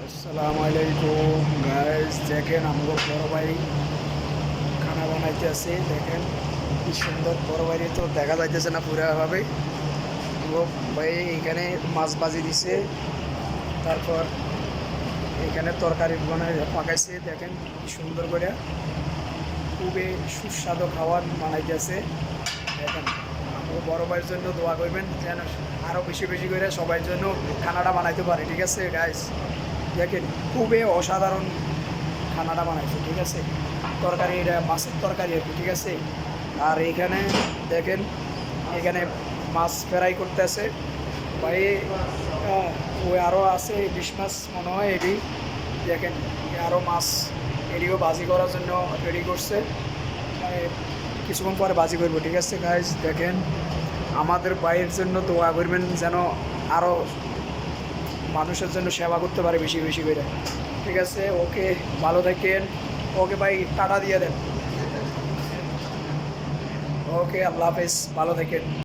আসসালামু আলাইকুম গাইস, দেখেন আমগো বড় ভাই খানা বানাইতে আছে। দেখেন কি সুন্দর, বড় ভাই তো দেখা যাইতেছে না পুরাভাবে। আমগো ভাই এখানে মাছ ভাজি দিছে, তারপর এখানে তরকারি বানাই পাকাইছে। দেখেন কি সুন্দর করে, খুবই সুস্বাদু খাবার বানাইতেছে। দেখেন আমগো বড় ভাইয়ের জন্য দোয়া করবেন যেন আরও বেশি বেশি করে সবার জন্য খানাটা বানাইতে পারে। ঠিক আছে গাইস, দেখেন খুবই অসাধারণ খানাটা বানাইছে। ঠিক আছে, তরকারি এটা মাছের তরকারি আর কি। ঠিক আছে, আর এখানে দেখেন এখানে মাছ ফ্রাই করতেছে ভাই। ওই আরও আছে ইলিশ মাছ মনে হয় এটি। দেখেন আরও মাছ এটিও ভাজি করার জন্য রেডি করছে, মানে কিছুক্ষণ পরে ভাজি করবো। ঠিক আছে গাইজ, দেখেন আমাদের ভাইয়ের জন্য দোয়া করবেন যেন আরও মানুষের জন্য সেবা করতে পারে বেশি বেশি করে। ঠিক আছে, ওকে ভালো থাকেন। ওকে ভাই টাটা দিয়ে দেন। ওকে, আল্লাহ হাফেজ, ভালো থাকেন।